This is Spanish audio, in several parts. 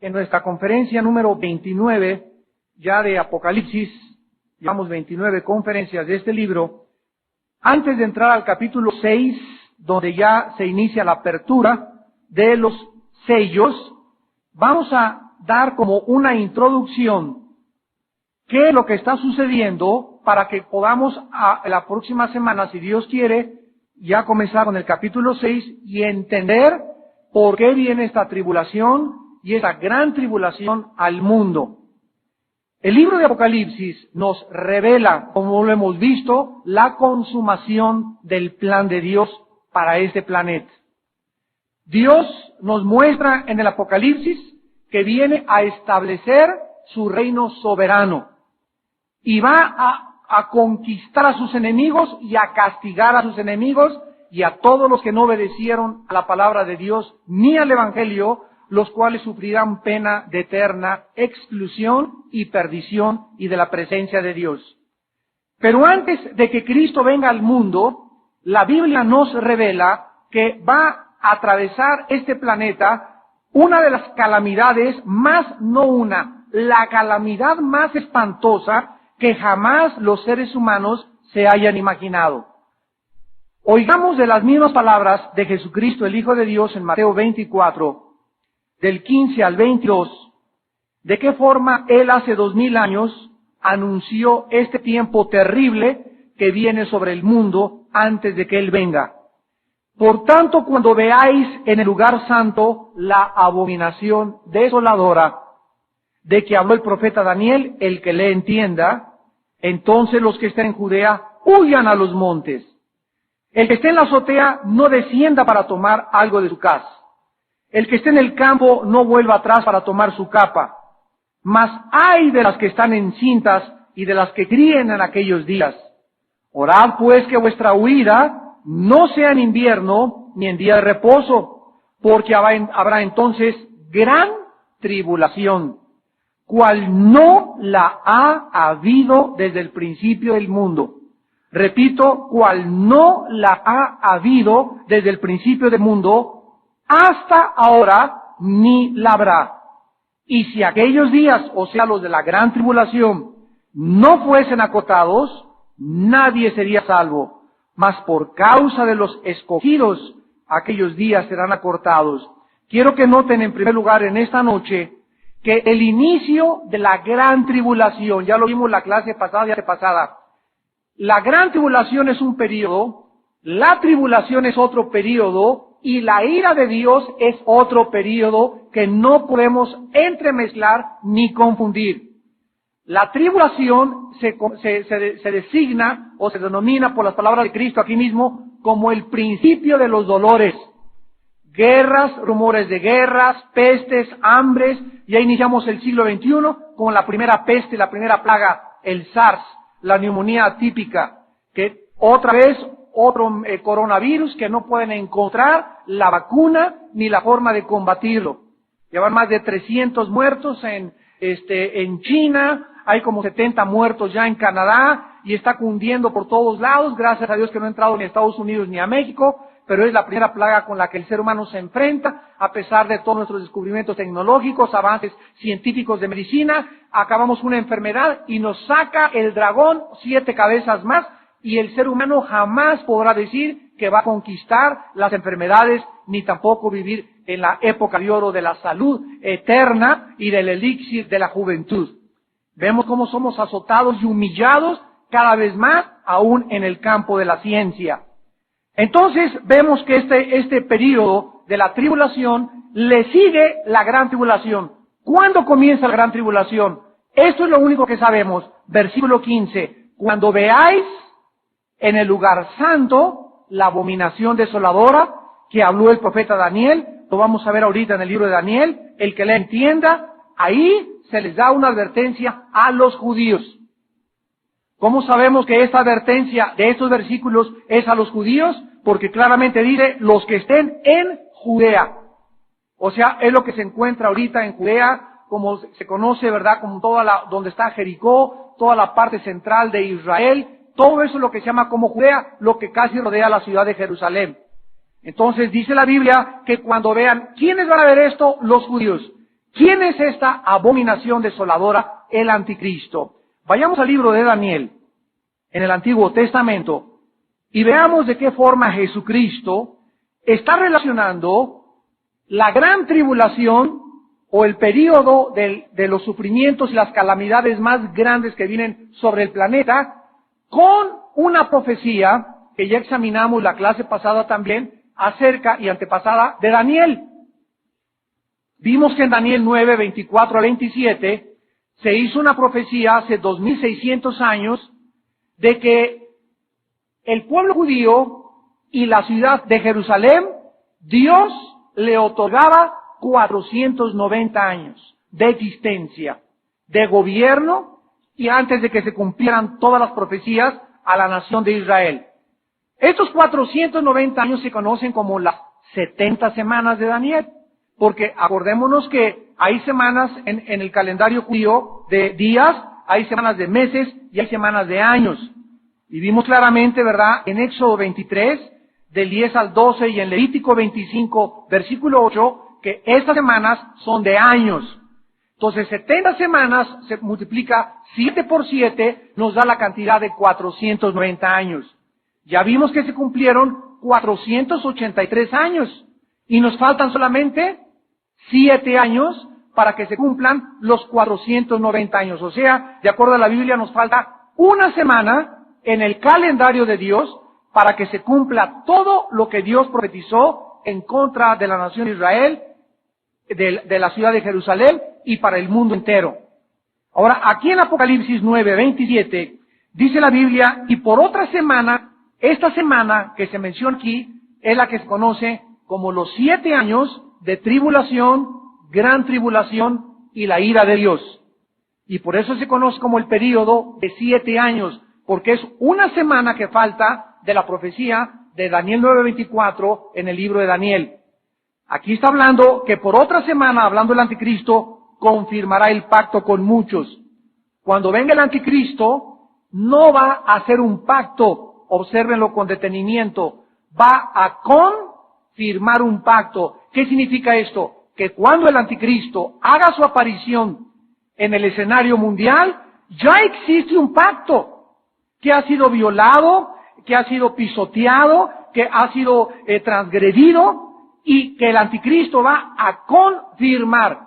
en nuestra conferencia número 29, ya de Apocalipsis, llevamos 29 conferencias de este libro. Antes de entrar al capítulo 6, donde ya se inicia la apertura de los sellos, vamos a dar como una introducción qué es lo que está sucediendo para que podamos la próxima semana, si Dios quiere, ya comenzar con el capítulo 6 y entender por qué viene esta tribulación y esta gran tribulación al mundo. El libro de Apocalipsis nos revela, como lo hemos visto, la consumación del plan de Dios para este planeta. Dios nos muestra en el Apocalipsis que viene a establecer su reino soberano y va a conquistar a sus enemigos y a castigar a sus enemigos y a todos los que no obedecieron a la palabra de Dios ni al Evangelio, los cuales sufrirán pena de eterna exclusión y perdición y de la presencia de Dios. Pero antes de que Cristo venga al mundo, la Biblia nos revela que va a atravesar este planeta una de las calamidades la calamidad más espantosa que jamás los seres humanos se hayan imaginado. Oigamos de las mismas palabras de Jesucristo, el Hijo de Dios, en Mateo 24, del 15 al 22, de qué forma Él hace 2000 años anunció este tiempo terrible que viene sobre el mundo antes de que Él venga. Por tanto, cuando veáis en el lugar santo la abominación desoladora de que habló el profeta Daniel, el que le entienda, entonces los que estén en Judea huyan a los montes. El que esté en la azotea no descienda para tomar algo de su casa. El que esté en el campo no vuelva atrás para tomar su capa. Mas ay de las que están encintas y de las que críen en aquellos días. Orad pues que vuestra huida no sea en invierno ni en día de reposo, porque habrá entonces gran tribulación, cual no la ha habido desde el principio del mundo. Repito, cual no la ha habido desde el principio del mundo, hasta ahora ni la habrá. Y si aquellos días, o sea los de la gran tribulación, no fuesen acotados, nadie sería salvo. Mas por causa de los escogidos, aquellos días serán acortados. Quiero que noten en primer lugar en esta noche que el inicio de la gran tribulación, ya lo vimos en la clase pasada y antepasada, la gran tribulación es un periodo, la tribulación es otro periodo, y la ira de Dios es otro periodo que no podemos entremezclar ni confundir. La tribulación se designa o se denomina por las palabras de Cristo aquí mismo como el principio de los dolores. Guerras, rumores de guerras, pestes, hambres. Ya iniciamos el siglo XXI con la primera peste, la primera plaga, el SARS, la neumonía atípica, que otra vez otro coronavirus que no pueden encontrar la vacuna ni la forma de combatirlo. Llevan más de 300 muertos en China, hay como 70 muertos ya en Canadá y está cundiendo por todos lados, gracias a Dios que no ha entrado ni a Estados Unidos ni a México, pero es la primera plaga con la que el ser humano se enfrenta, a pesar de todos nuestros descubrimientos tecnológicos, avances científicos de medicina, acabamos una enfermedad y nos saca el dragón 7 cabezas más, y el ser humano jamás podrá decir que va a conquistar las enfermedades, ni tampoco vivir en la época de oro de la salud eterna y del elixir de la juventud. Vemos cómo somos azotados y humillados cada vez más, aún en el campo de la ciencia. Entonces vemos que este periodo de la tribulación le sigue la gran tribulación. ¿Cuándo comienza la gran tribulación? Esto es lo único que sabemos. Versículo 15. Cuando veáis en el lugar santo la abominación desoladora que habló el profeta Daniel, lo vamos a ver ahorita en el libro de Daniel, el que le entienda, ahí se les da una advertencia a los judíos. ¿Cómo sabemos que esta advertencia de estos versículos es a los judíos? Porque claramente dice, los que estén en Judea. O sea, es lo que se encuentra ahorita en Judea, como se conoce, ¿verdad? Como donde está Jericó, toda la parte central de Israel, todo eso es lo que se llama como Judea, lo que casi rodea la ciudad de Jerusalén. Entonces dice la Biblia que cuando vean, ¿quiénes van a ver esto? Los judíos. ¿Quién es esta abominación desoladora? El anticristo. Vayamos al libro de Daniel, en el Antiguo Testamento, y veamos de qué forma Jesucristo está relacionando la gran tribulación o el período de los sufrimientos y las calamidades más grandes que vienen sobre el planeta con una profecía que ya examinamos la clase pasada también acerca y antepasada de Daniel. Vimos que en Daniel 9, 24 a 27 se hizo una profecía hace 2600 años de que el pueblo judío y la ciudad de Jerusalén, Dios le otorgaba 490 años de existencia, de gobierno, y antes de que se cumplieran todas las profecías a la nación de Israel. Estos 490 años se conocen como las 70 semanas de Daniel, porque acordémonos que hay semanas en el calendario judío de días, hay semanas de meses y hay semanas de años. Y vimos claramente, ¿verdad?, en Éxodo 23, del 10 al 12, y en Levítico 25, versículo 8, que estas semanas son de años. Entonces, 70 semanas se multiplica 7 por 7, nos da la cantidad de 490 años. Ya vimos que se cumplieron 483 años, y nos faltan solamente 7 años para que se cumplan los 490 años. O sea, de acuerdo a la Biblia, nos falta una semana en el calendario de Dios para que se cumpla todo lo que Dios profetizó en contra de la nación de Israel, de la ciudad de Jerusalén y para el mundo entero. Ahora, aquí en Apocalipsis 9, 27, dice la Biblia, y por otra semana, esta semana que se menciona aquí, es la que se conoce como los 7 años de tribulación, gran tribulación y la ira de Dios. Y por eso se conoce como el período de 7 años, porque es una semana que falta de la profecía de Daniel 9:24 en el libro de Daniel. Aquí está hablando que por otra semana, hablando del anticristo, confirmará el pacto con muchos. Cuando venga el anticristo, no va a hacer un pacto, obsérvenlo con detenimiento, va a confirmar un pacto. ¿Qué significa esto? Que cuando el anticristo haga su aparición en el escenario mundial, ya existe un pacto que ha sido violado, que ha sido pisoteado, que ha sido transgredido, y que el anticristo va a confirmar.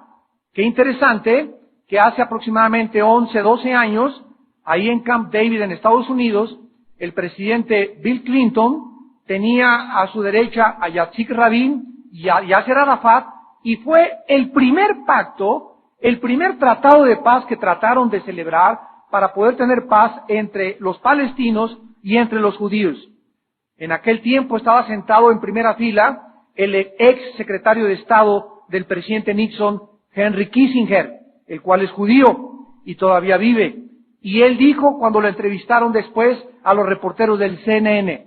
Qué interesante que hace aproximadamente 11, 12 años, ahí en Camp David en Estados Unidos, el presidente Bill Clinton tenía a su derecha a Yitzhak Rabin y a Yasser Arafat, y fue el primer pacto, el primer tratado de paz que trataron de celebrar para poder tener paz entre los palestinos y entre los judíos. En aquel tiempo estaba sentado en primera fila el ex secretario de Estado del presidente Nixon, Henry Kissinger, el cual es judío y todavía vive. Y él dijo, cuando lo entrevistaron después a los reporteros del CNN,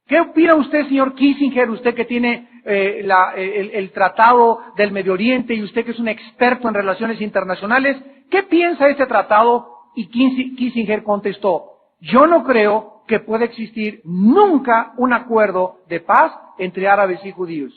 ¿qué opina usted, señor Kissinger, usted que tiene el Tratado del Medio Oriente y usted que es un experto en relaciones internacionales? ¿Qué piensa de este tratado? Y Kissinger contestó, yo no creo que pueda existir nunca un acuerdo de paz entre árabes y judíos.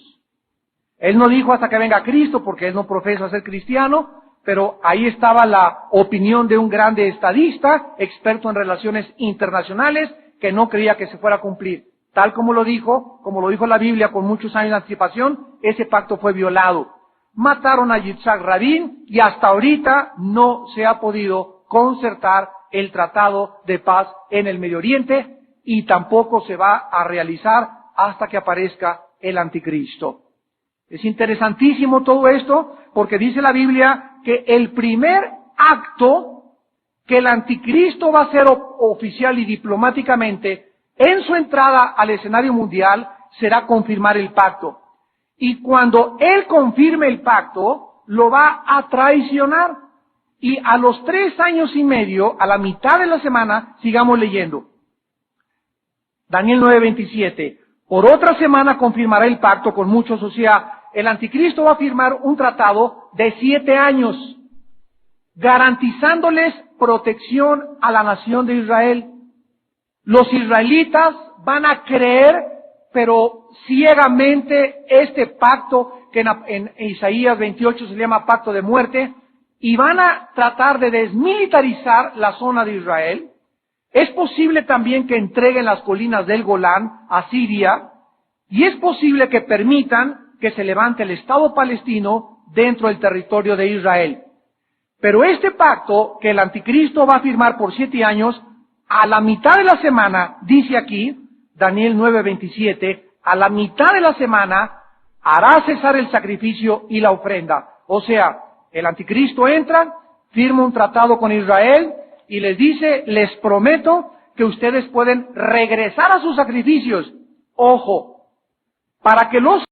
Él no dijo hasta que venga Cristo, porque él no profesa ser cristiano, pero ahí estaba la opinión de un grande estadista, experto en relaciones internacionales, que no creía que se fuera a cumplir. Tal como lo dijo la Biblia con muchos años de anticipación, ese pacto fue violado. Mataron a Yitzhak Rabin y hasta ahorita no se ha podido concertar el tratado de paz en el Medio Oriente y tampoco se va a realizar hasta que aparezca el anticristo. Es interesantísimo todo esto porque dice la Biblia que el primer acto que el anticristo va a hacer oficial y diplomáticamente en su entrada al escenario mundial será confirmar el pacto. Y cuando él confirme el pacto, lo va a traicionar. Y a los 3 años y medio, a la mitad de la semana, sigamos leyendo. Daniel 9:27. Por otra semana confirmará el pacto con muchos, o sea, el anticristo va a firmar un tratado de 7 años, garantizándoles protección a la nación de Israel. Los israelitas van a creer pero ciegamente este pacto que en Isaías 28 se llama pacto de muerte, y van a tratar de desmilitarizar la zona de Israel. Es posible también que entreguen las colinas del Golán a Siria, y es posible que permitan que se levante el Estado palestino dentro del territorio de Israel. Pero este pacto que el anticristo va a firmar por 7 años, a la mitad de la semana, dice aquí, Daniel 9:27, a la mitad de la semana hará cesar el sacrificio y la ofrenda. O sea, el anticristo entra, firma un tratado con Israel y les dice, les prometo que ustedes pueden regresar a sus sacrificios. Ojo, para que los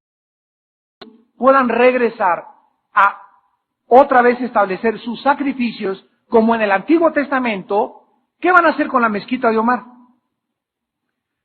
puedan regresar a otra vez establecer sus sacrificios, como en el Antiguo Testamento, ¿qué van a hacer con la mezquita de Omar?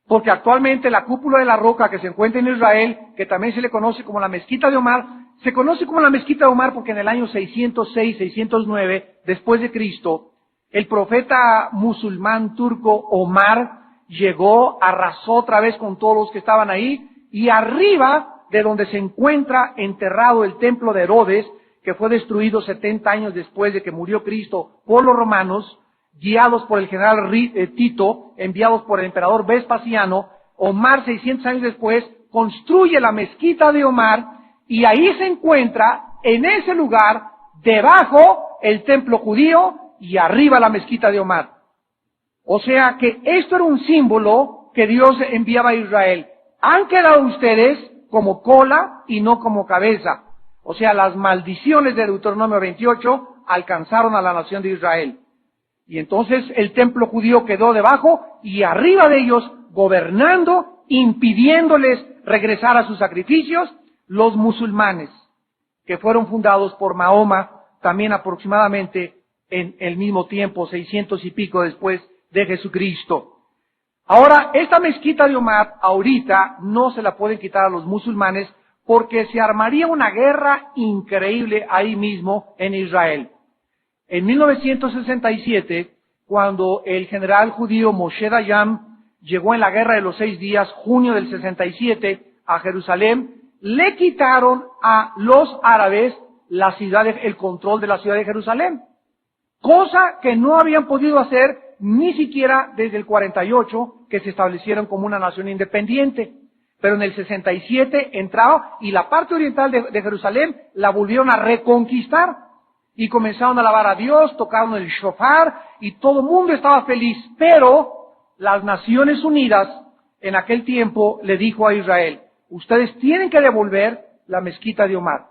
Porque actualmente la cúpula de la roca que se encuentra en Israel, que también se le conoce como la mezquita de Omar, se conoce como la mezquita de Omar porque en el año 606, 609, después de Cristo, el profeta musulmán turco Omar llegó, arrasó otra vez con todos los que estaban ahí, y arriba de donde se encuentra enterrado el templo de Herodes, que fue destruido 70 años después de que murió Cristo por los romanos, guiados por el general Tito, enviados por el emperador Vespasiano, Omar 600 años después construye la mezquita de Omar, y ahí se encuentra, en ese lugar, debajo el templo judío y arriba la mezquita de Omar. O sea que esto era un símbolo que Dios enviaba a Israel. Han quedado ustedes como cola y no como cabeza. O sea, las maldiciones de Deuteronomio 28 alcanzaron a la nación de Israel. Y entonces el templo judío quedó debajo y arriba de ellos, gobernando, impidiéndoles regresar a sus sacrificios, los musulmanes, que fueron fundados por Mahoma, también aproximadamente en el mismo tiempo, 600 y pico después de Jesucristo. Ahora, esta mezquita de Omar, ahorita, no se la pueden quitar a los musulmanes, porque se armaría una guerra increíble ahí mismo en Israel. En 1967, cuando el general judío Moshe Dayan llegó en la Guerra de los 6 días, junio del 67, a Jerusalén, le quitaron a los árabes el control de la ciudad de Jerusalén, cosa que no habían podido hacer ni siquiera desde el 48, que se establecieron como una nación independiente. Pero en el 67 entraron y la parte oriental de Jerusalén la volvieron a reconquistar. Y comenzaron a alabar a Dios, tocaron el shofar y todo el mundo estaba feliz. Pero las Naciones Unidas en aquel tiempo le dijo a Israel, ustedes tienen que devolver la mezquita de Omar.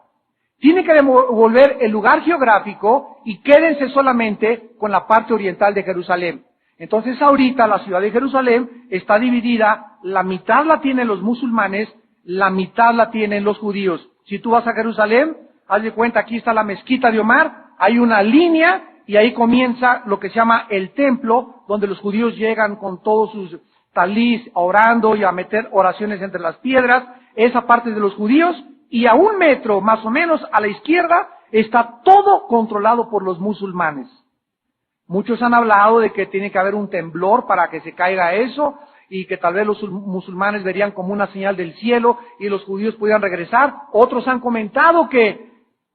Tienen que devolver el lugar geográfico y quédense solamente con la parte oriental de Jerusalén. Entonces ahorita la ciudad de Jerusalén está dividida, la mitad la tienen los musulmanes, la mitad la tienen los judíos. Si tú vas a Jerusalén, haz de cuenta, aquí está la mezquita de Omar, hay una línea y ahí comienza lo que se llama el templo, donde los judíos llegan con todos sus talís, orando y a meter oraciones entre las piedras. Esa parte de los judíos, y a 1 metro más o menos a la izquierda está todo controlado por los musulmanes. Muchos han hablado de que tiene que haber un temblor para que se caiga eso, y que tal vez los musulmanes verían como una señal del cielo y los judíos pudieran regresar. Otros han comentado que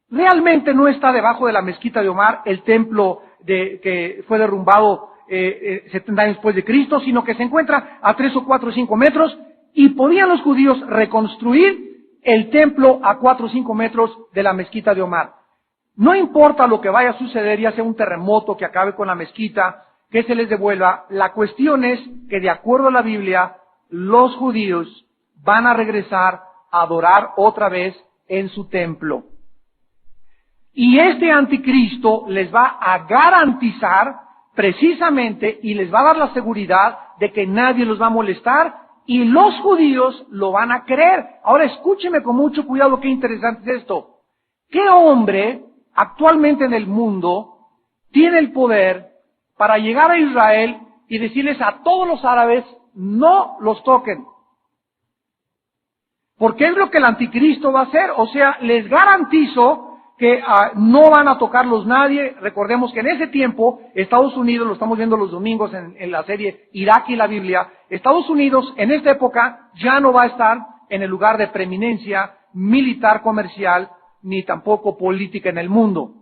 realmente no está debajo de la mezquita de Omar el templo que fue derrumbado 70 años después de Cristo, sino que se encuentra a 3 o 4 o 5 metros, y podían los judíos reconstruir el templo a 4 o 5 metros de la mezquita de Omar. No importa lo que vaya a suceder, ya sea un terremoto que acabe con la mezquita, que se les devuelva, la cuestión es que de acuerdo a la Biblia, los judíos van a regresar a adorar otra vez en su templo. Y este anticristo les va a garantizar precisamente y les va a dar la seguridad de que nadie los va a molestar y los judíos lo van a creer. Ahora escúcheme con mucho cuidado, qué interesante es esto. ¿Qué hombre actualmente en el mundo tiene el poder para llegar a Israel y decirles a todos los árabes, no los toquen? Porque es lo que el anticristo va a hacer. O sea, les garantizo que no van a tocarlos nadie. Recordemos que en ese tiempo, Estados Unidos, lo estamos viendo los domingos en la serie Irak y la Biblia, Estados Unidos en esta época ya no va a estar en el lugar de preeminencia militar, comercial, ni tampoco política en el mundo.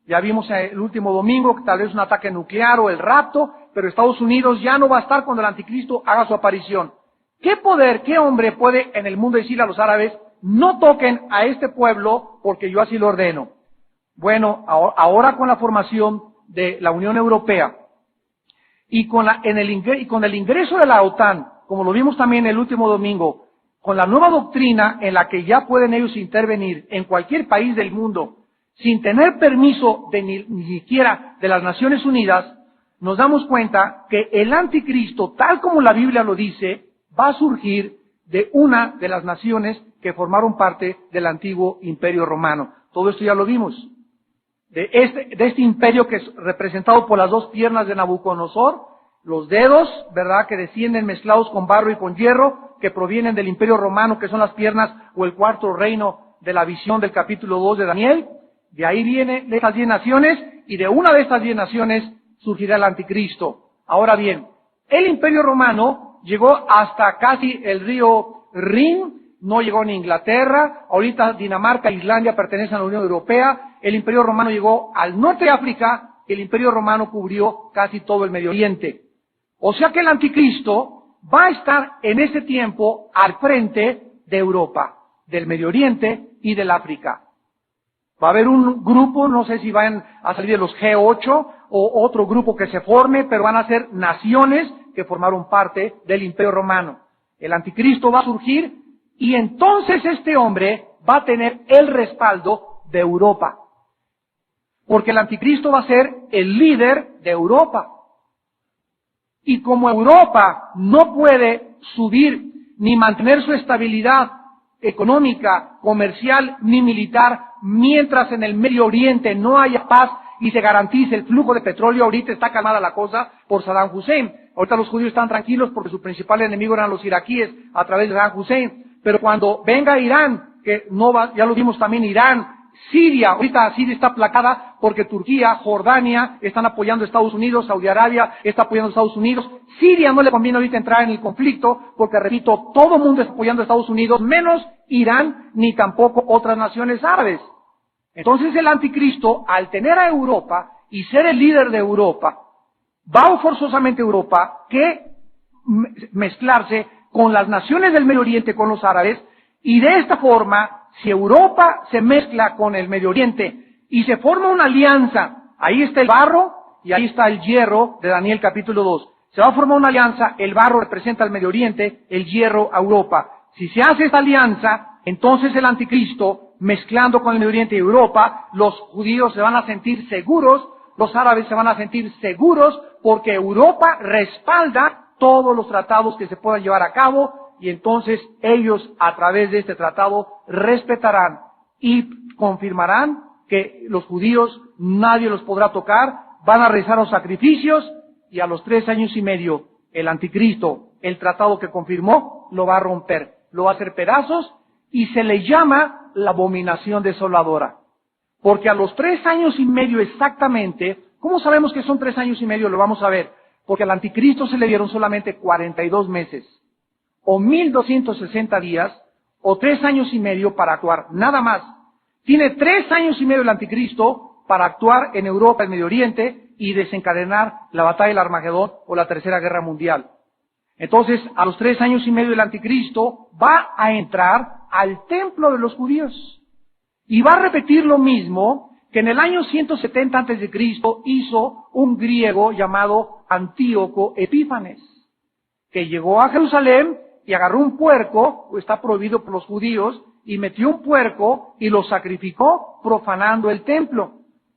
Ya vimos el último domingo que tal vez un ataque nuclear o el rapto, pero Estados Unidos ya no va a estar cuando el anticristo haga su aparición. ¿Qué poder, qué hombre puede en el mundo decirle a los árabes, no toquen a este pueblo porque yo así lo ordeno? Bueno, ahora con la formación de la Unión Europea y con el ingreso de la OTAN, como lo vimos también el último domingo, con la nueva doctrina en la que ya pueden ellos intervenir en cualquier país del mundo, sin tener permiso de ni siquiera de las Naciones Unidas, nos damos cuenta que el anticristo, tal como la Biblia lo dice, va a surgir de una de las naciones que formaron parte del antiguo Imperio Romano. Todo esto ya lo vimos. De este imperio que es representado por las dos piernas de Nabucodonosor, los dedos, ¿verdad?, que descienden mezclados con barro y con hierro, que provienen del Imperio Romano, que son las piernas o el cuarto reino de la visión del capítulo 2 de Daniel. De ahí vienen estas 10 naciones, y de una de estas 10 naciones surgirá el anticristo. Ahora bien, el Imperio Romano llegó hasta casi el río Rin, no llegó ni a Inglaterra. Ahorita Dinamarca e Islandia pertenecen a la Unión Europea. El Imperio Romano llegó al norte de África. El Imperio Romano cubrió casi todo el Medio Oriente. O sea que el anticristo va a estar en ese tiempo al frente de Europa, del Medio Oriente y del África. Va a haber un grupo, no sé si van a salir de los G8 o otro grupo que se forme, pero van a ser naciones que formaron parte del Imperio Romano. El anticristo va a surgir y entonces este hombre va a tener el respaldo de Europa. Porque el anticristo va a ser el líder de Europa. Y como Europa no puede subir ni mantener su estabilidad económica, comercial ni militar, mientras en el Medio Oriente no haya paz y se garantice el flujo de petróleo. Ahorita está calmada la cosa por Saddam Hussein. Ahorita los judíos están tranquilos porque su principal enemigo eran los iraquíes a través de Saddam Hussein. Pero cuando venga Irán, que no va, ya lo vimos también, Irán, Siria, ahorita Siria está aplacada porque Turquía, Jordania están apoyando a Estados Unidos, Saudi Arabia está apoyando a Estados Unidos. Siria no le conviene ahorita entrar en el conflicto porque, repito, todo el mundo está apoyando a Estados Unidos, menos Irán ni tampoco otras naciones árabes. Entonces el anticristo, al tener a Europa y ser el líder de Europa, va forzosamente Europa que mezclarse con las naciones del Medio Oriente, con los árabes, y de esta forma, si Europa se mezcla con el Medio Oriente y se forma una alianza, ahí está el barro y ahí está el hierro de Daniel capítulo 2. Se va a formar una alianza, el barro representa al Medio Oriente, el hierro a Europa. Si se hace esta alianza, entonces el anticristo, mezclando con el Medio Oriente y Europa, los judíos se van a sentir seguros, los árabes se van a sentir seguros, porque Europa respalda todos los tratados que se puedan llevar a cabo, y entonces ellos a través de este tratado respetarán y confirmarán que los judíos nadie los podrá tocar, van a realizar los sacrificios, y a los 3 años y medio el anticristo, el tratado que confirmó, lo va a romper, lo va a hacer pedazos, y se le llama la abominación desoladora. Porque a los 3 años y medio exactamente, ¿cómo sabemos que son 3 años y medio? Lo vamos a ver. Porque al anticristo se le dieron solamente 42 meses, o 1260 días, o 3 años y medio para actuar, nada más. Tiene 3 años y medio el anticristo para actuar en Europa, el Medio Oriente, y desencadenar la batalla del Armagedón o la Tercera Guerra Mundial. Entonces, a los 3 años y medio el anticristo va a entrar al templo de los judíos. Y va a repetir lo mismo que en el año 170 a.C. hizo un griego llamado Antíoco Epífanes, que llegó a Jerusalén y agarró un puerco, está prohibido por los judíos, y metió un puerco y lo sacrificó profanando el templo.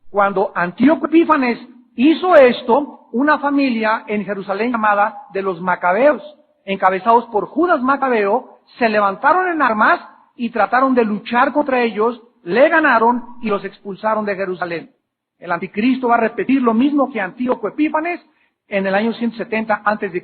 Cuando Antíoco Epífanes hizo esto, una familia en Jerusalén llamada de los Macabeos, encabezados por Judas Macabeo, se levantaron en armas y trataron de luchar contra ellos, le ganaron y los expulsaron de Jerusalén. El anticristo va a repetir lo mismo que Antíoco Epífanes en el año 170 a.C.,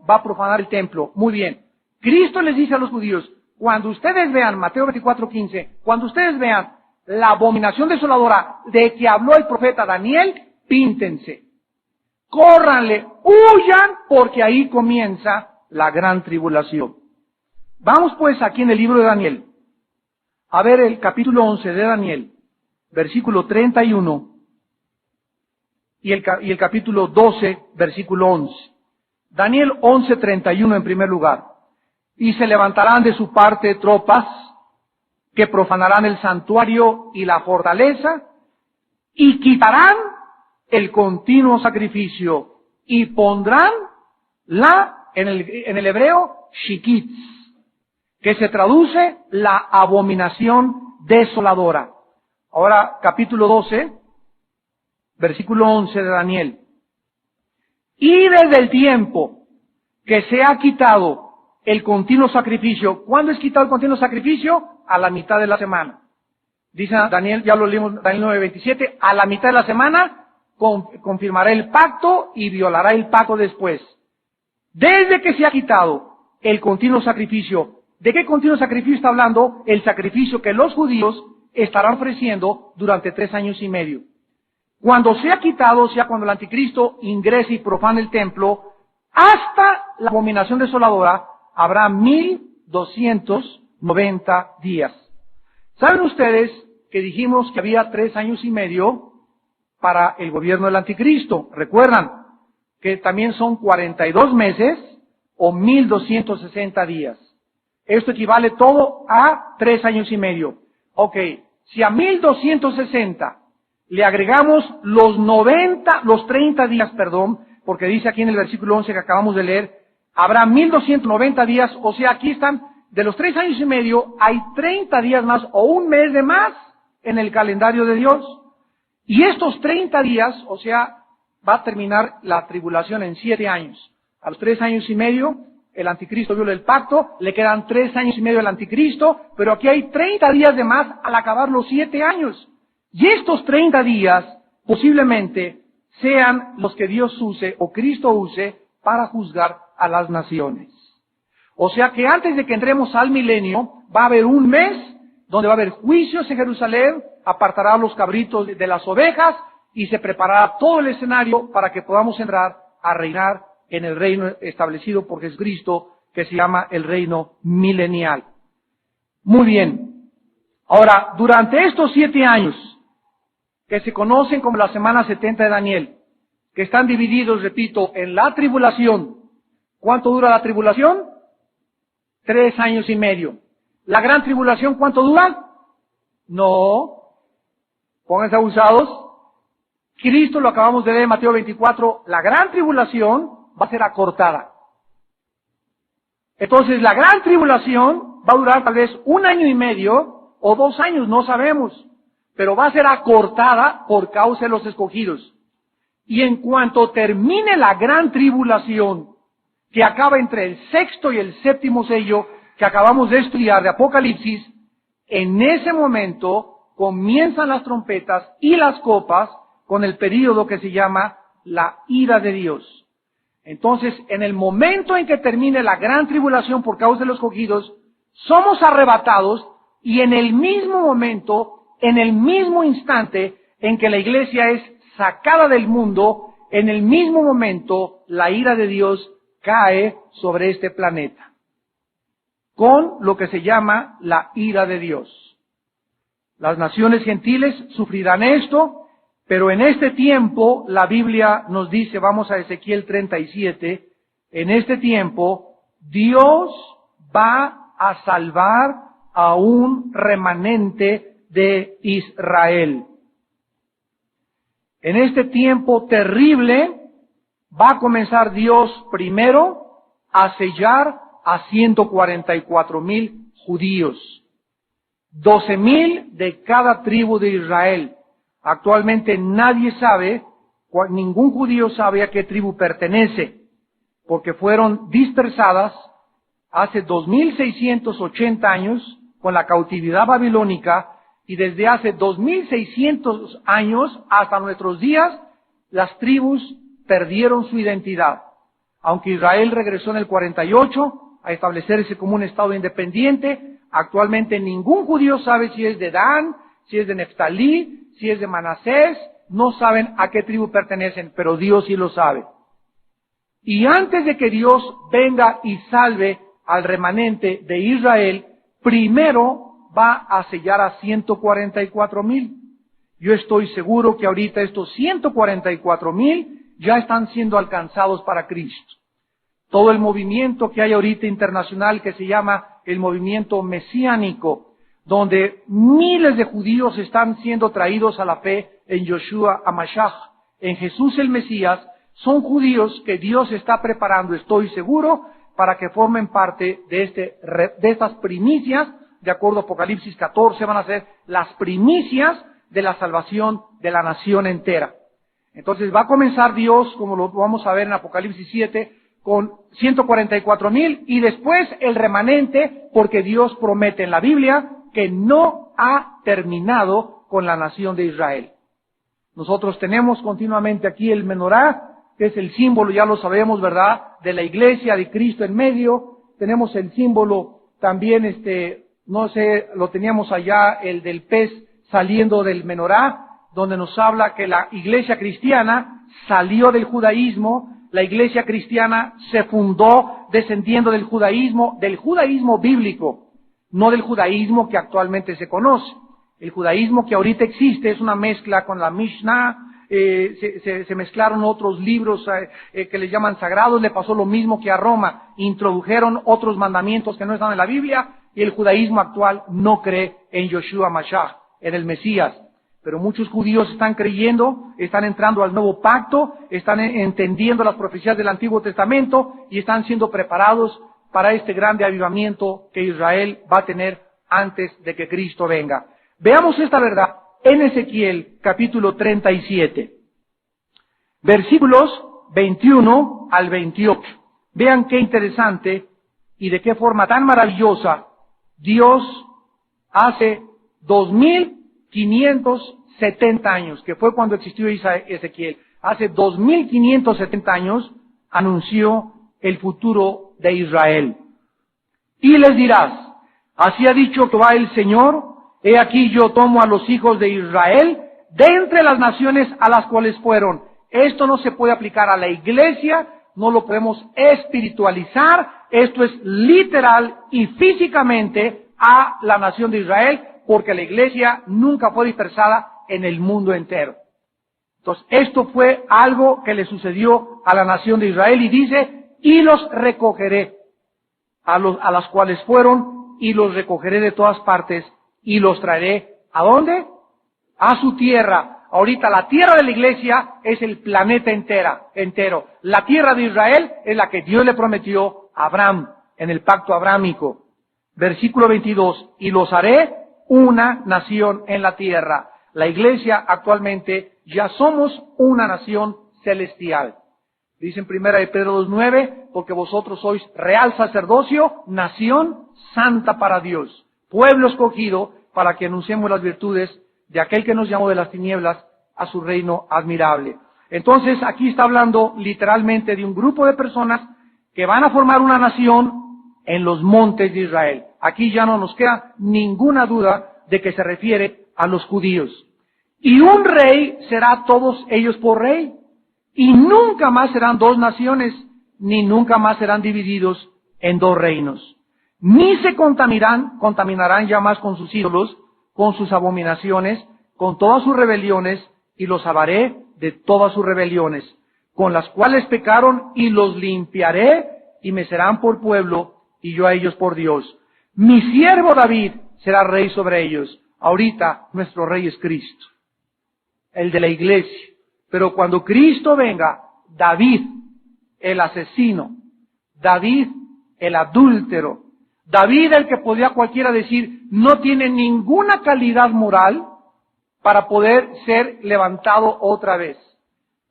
va a profanar el templo. Muy bien. Cristo les dice a los judíos, cuando ustedes vean, Mateo 24:15, cuando ustedes vean la abominación desoladora de que habló el profeta Daniel, píntense. Córranle, huyan, porque ahí comienza la gran tribulación. Vamos pues aquí en el libro de Daniel, a ver el capítulo 11 de Daniel, versículo 31, y el capítulo 12, versículo 11. Daniel 11, 31 en primer lugar. Y se levantarán de su parte tropas que profanarán el santuario y la fortaleza, y quitarán el continuo sacrificio, y pondrán en el hebreo, shikitz, que se traduce la abominación desoladora. Ahora, capítulo 12, versículo 11 de Daniel. Y desde el tiempo que se ha quitado el continuo sacrificio, ¿cuándo es quitado el continuo sacrificio? A la mitad de la semana. Dice Daniel, ya lo leímos, Daniel 9:27, a la mitad de la semana confirmará el pacto y violará el pacto después. Desde que se ha quitado el continuo sacrificio, ¿de qué continuo sacrificio está hablando? El sacrificio que los judíos estarán ofreciendo durante 3 años y medio. Cuando sea quitado, o sea, cuando el anticristo ingrese y profane el templo, hasta la abominación desoladora, habrá 1290 días. ¿Saben ustedes que dijimos que había 3 años y medio para el gobierno del anticristo? ¿Recuerdan? Que también son 42 meses o 1260 días. Esto equivale todo a 3 años y medio. Ok, si a 1260 le agregamos los 30 días, porque dice aquí en el versículo 11 que acabamos de leer, habrá 1290 días, o sea, aquí están, de los 3 años y medio, hay 30 días más o un mes de más en el calendario de Dios. Y estos 30 días, o sea, va a terminar la tribulación en 7 años. A los 3 años y medio, el anticristo viola el pacto, le quedan 3 años y medio al anticristo, pero aquí hay 30 días de más al acabar los 7 años. Y estos 30 días posiblemente sean los que Dios use o Cristo use para juzgar a las naciones. O sea que antes de que entremos al milenio, va a haber un mes donde va a haber juicios en Jerusalén, apartará los cabritos de las ovejas y se preparará todo el escenario para que podamos entrar a reinar en el reino establecido por Jesucristo, que se llama el reino milenial. Muy bien. Ahora, durante estos 7 años, que se conocen como la semana 70 de Daniel, que están divididos, repito, en la tribulación. ¿Cuánto dura la tribulación? 3 años y medio. ¿La gran tribulación cuánto dura? No. Pónganse abusados. Cristo, lo acabamos de leer en Mateo 24, la gran tribulación va a ser acortada. Entonces, la gran tribulación va a durar tal vez 1 año y medio o 2 años, no sabemos. Pero va a ser acortada por causa de los escogidos. Y en cuanto termine la gran tribulación, que acaba entre el 6º y el 7º sello, que acabamos de estudiar de Apocalipsis, en ese momento comienzan las trompetas y las copas con el período que se llama la ira de Dios. Entonces, en el momento en que termine la gran tribulación por causa de los escogidos, somos arrebatados y en el mismo momento, en el mismo instante en que la iglesia es sacada del mundo, en el mismo momento la ira de Dios cae sobre este planeta, con lo que se llama la ira de Dios. Las naciones gentiles sufrirán esto, pero en este tiempo la Biblia nos dice, vamos a Ezequiel 37, en este tiempo Dios va a salvar a un remanente de Israel. En este tiempo terrible va a comenzar Dios primero a sellar a 144,000 judíos, 12,000 de cada tribu de Israel. Actualmente nadie sabe, ningún judío sabe a qué tribu pertenece, porque fueron dispersadas hace 2680 años con la cautividad babilónica, y desde hace 2600 años hasta nuestros días, las tribus perdieron su identidad. Aunque Israel regresó en el 48 a establecerse como un estado independiente, actualmente ningún judío sabe si es de Dan, si es de Neftalí, si es de Manasés, no saben a qué tribu pertenecen, pero Dios sí lo sabe. Y antes de que Dios venga y salve al remanente de Israel, primero va a sellar a 144,000. Yo estoy seguro que ahorita estos 144,000 ya están siendo alcanzados para Cristo. Todo el movimiento que hay ahorita internacional que se llama el movimiento mesiánico, donde miles de judíos están siendo traídos a la fe en Yoshua HaMashiach, en Jesús el Mesías, son judíos que Dios está preparando, estoy seguro, para que formen parte de estas primicias. De acuerdo a Apocalipsis 14, van a ser las primicias de la salvación de la nación entera. Entonces va a comenzar Dios, como lo vamos a ver en Apocalipsis 7, con 144,000 y después el remanente, porque Dios promete en la Biblia que no ha terminado con la nación de Israel. Nosotros tenemos continuamente aquí el menorá, que es el símbolo, ya lo sabemos, ¿verdad?, de la iglesia de Cristo en medio. Tenemos el símbolo también, no sé, lo teníamos allá, el del pez saliendo del menorá, donde nos habla que la iglesia cristiana salió del judaísmo, la iglesia cristiana se fundó descendiendo del judaísmo bíblico, no del judaísmo que actualmente se conoce. El judaísmo que ahorita existe es una mezcla con la Mishnah, se mezclaron otros libros que les llaman sagrados, le pasó lo mismo que a Roma, introdujeron otros mandamientos que no están en la Biblia, y el judaísmo actual no cree en Yoshua HaMashiach, en el Mesías. Pero muchos judíos están creyendo, están entrando al nuevo pacto, están entendiendo las profecías del Antiguo Testamento y están siendo preparados para este grande avivamiento que Israel va a tener antes de que Cristo venga. Veamos esta verdad en Ezequiel capítulo 37, versículos 21 al 28. Vean qué interesante y de qué forma tan maravillosa Dios hace 2570 años, que fue cuando existió Ezequiel, hace 2570 años anunció el futuro de Israel. Y les dirás, así ha dicho Jehová el Señor, he aquí yo tomo a los hijos de Israel de entre las naciones a las cuales fueron. Esto no se puede aplicar a la iglesia, no lo podemos espiritualizar, esto es literal y físicamente a la nación de Israel, porque la iglesia nunca fue dispersada en el mundo entero. Entonces, esto fue algo que le sucedió a la nación de Israel y dice, y los recogeré a las cuales fueron, y los recogeré de todas partes, y los traeré, ¿a dónde? A su tierra. Ahorita la tierra de la iglesia es el planeta entero. La tierra de Israel es la que Dios le prometió a Abraham en el pacto abrámico. Versículo 22, y los haré una nación en la tierra. La iglesia actualmente ya somos una nación celestial. Dice en 1 Pedro 2:9, porque vosotros sois real sacerdocio, nación santa para Dios, pueblo escogido para que anunciemos las virtudes de aquel que nos llamó de las tinieblas a su reino admirable. Entonces aquí está hablando literalmente de un grupo de personas que van a formar una nación en los montes de Israel. Aquí ya no nos queda ninguna duda de que se refiere a los judíos. Y un rey será a todos ellos por rey. Y nunca más serán dos naciones, ni nunca más serán divididos en dos reinos. Ni se contaminarán ya más con sus ídolos, con sus abominaciones, con todas sus rebeliones, y los salvaré de todas sus rebeliones, con las cuales pecaron, y los limpiaré, y me serán por pueblo, y yo a ellos por Dios. Mi siervo David será rey sobre ellos. Ahorita nuestro rey es Cristo, el de la iglesia. Pero cuando Cristo venga, David, el asesino, David, el adúltero, David, el que podía cualquiera decir, no tiene ninguna calidad moral para poder ser levantado otra vez.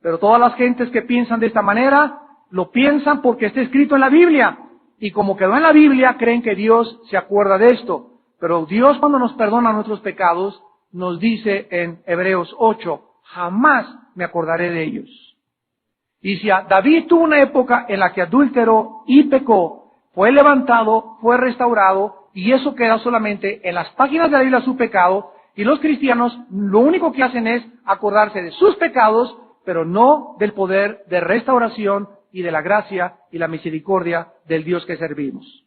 Pero todas las gentes que piensan de esta manera, lo piensan porque está escrito en la Biblia. Y como quedó en la Biblia, creen que Dios se acuerda de esto. Pero Dios, cuando nos perdona nuestros pecados, nos dice en Hebreos 8, jamás me acordaré de ellos. Y si David tuvo una época en la que adúlteró y pecó, fue levantado, fue restaurado, y eso queda solamente en las páginas de la Biblia su pecado, Y los cristianos lo único que hacen es acordarse de sus pecados, pero no del poder de restauración y de la gracia y la misericordia del Dios que servimos.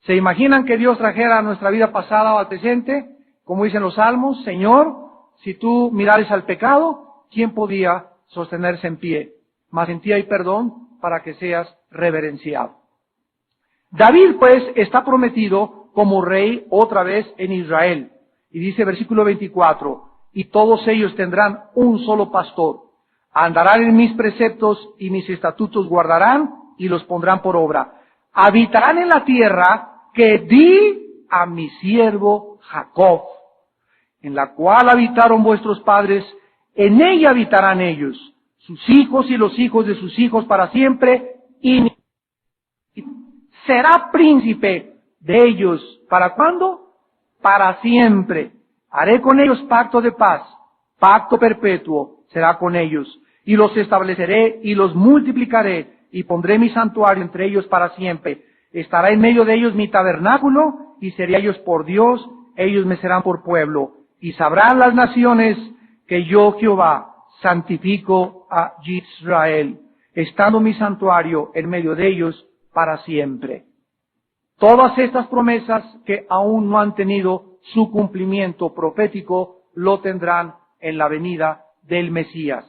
¿Se imaginan que Dios trajera a nuestra vida pasada o al presente? Como dicen los salmos, Señor, si tú mirares al pecado, ¿quién podía sostenerse en pie? Mas en ti hay perdón para que seas reverenciado. David, pues, está prometido como rey otra vez en Israel. Y dice versículo 24, y todos ellos tendrán un solo pastor. Andarán en mis preceptos y mis estatutos guardarán y los pondrán por obra. Habitarán en la tierra que di a mi siervo Jacob, en la cual habitaron vuestros padres, en ella habitarán ellos, sus hijos y los hijos de sus hijos para siempre, y será príncipe de ellos. ¿Para cuándo? Para siempre. Haré con ellos pacto de paz, pacto perpetuo será con ellos, y los estableceré y los multiplicaré, y pondré mi santuario entre ellos para siempre. Estará en medio de ellos mi tabernáculo, y seré ellos por Dios, ellos me serán por pueblo. Y sabrán las naciones que yo, Jehová, santifico a Israel, estando mi santuario en medio de ellos para siempre. Todas estas promesas que aún no han tenido su cumplimiento profético, lo tendrán en la venida del Mesías.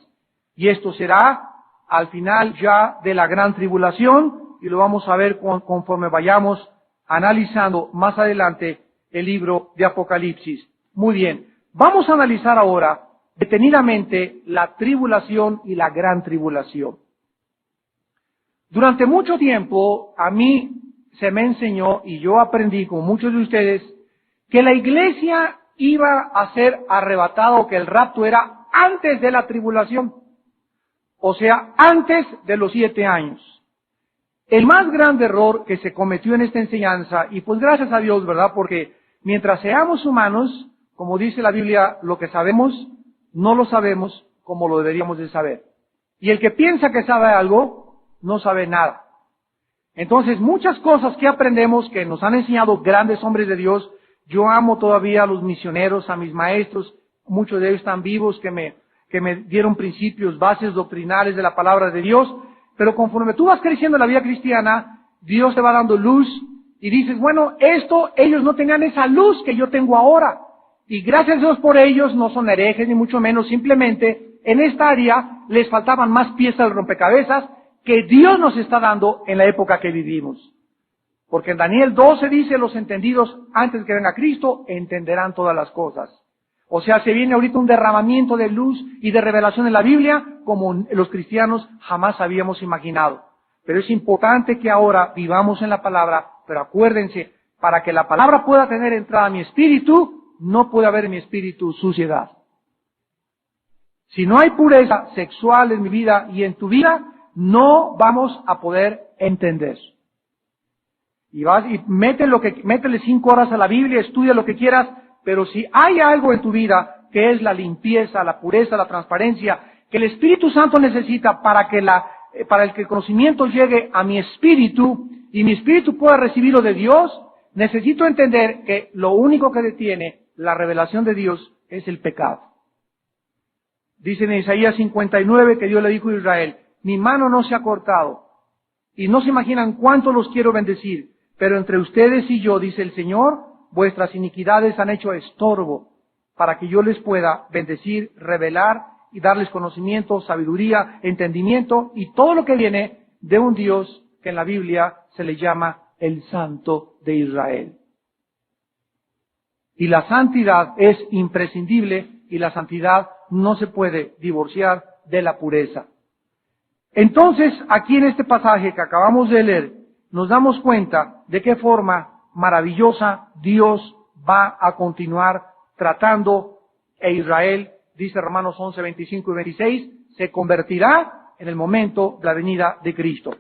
Y esto será al final ya de la gran tribulación, y lo vamos a ver conforme vayamos analizando más adelante el libro de Apocalipsis. Muy bien, vamos a analizar ahora detenidamente la tribulación y la gran tribulación. Durante mucho tiempo a mí se me enseñó, y yo aprendí con muchos de ustedes, que la iglesia iba a ser arrebatada, o que el rapto era antes de la tribulación, o sea, antes de los 7 años. El más grande error que se cometió en esta enseñanza, y pues gracias a Dios, ¿verdad? Porque mientras seamos humanos, como dice la Biblia, lo que sabemos, no lo sabemos como lo deberíamos de saber. Y el que piensa que sabe algo, no sabe nada. Entonces, muchas cosas que aprendemos, que nos han enseñado grandes hombres de Dios, yo amo todavía a los misioneros, a mis maestros, muchos de ellos están vivos, que me dieron principios, bases doctrinales de la palabra de Dios, pero conforme tú vas creciendo en la vida cristiana, Dios te va dando luz, y dices, bueno, ellos no tenían esa luz que yo tengo ahora, y gracias a Dios por ellos, no son herejes ni mucho menos, simplemente en esta área les faltaban más piezas del rompecabezas que Dios nos está dando en la época que vivimos. Porque en Daniel 12 dice, los entendidos antes que venga Cristo entenderán todas las cosas. O sea, se viene ahorita un derramamiento de luz y de revelación en la Biblia como los cristianos jamás habíamos imaginado. Pero es importante que ahora vivamos en la palabra, pero acuérdense, para que la palabra pueda tener entrada a mi espíritu, no puede haber en mi espíritu suciedad. Si no hay pureza sexual en mi vida y en tu vida, no vamos a poder entender. Y vas y métele 5 horas a la Biblia, estudia lo que quieras, pero si hay algo en tu vida que es la limpieza, la pureza, la transparencia, que el Espíritu Santo necesita para que el conocimiento llegue a mi espíritu y mi espíritu pueda recibirlo de Dios, necesito entender que lo único que detiene la revelación de Dios es el pecado. Dice en Isaías 59 que Dios le dijo a Israel, mi mano no se ha cortado, y no se imaginan cuánto los quiero bendecir, pero entre ustedes y yo, dice el Señor, vuestras iniquidades han hecho estorbo para que yo les pueda bendecir, revelar y darles conocimiento, sabiduría, entendimiento y todo lo que viene de un Dios que en la Biblia se le llama el Santo de Israel. Y la santidad es imprescindible y la santidad no se puede divorciar de la pureza. Entonces, aquí en este pasaje que acabamos de leer, nos damos cuenta de qué forma maravillosa Dios va a continuar tratando a Israel, dice Romanos 11, 25 y 26, se convertirá en el momento de la venida de Cristo.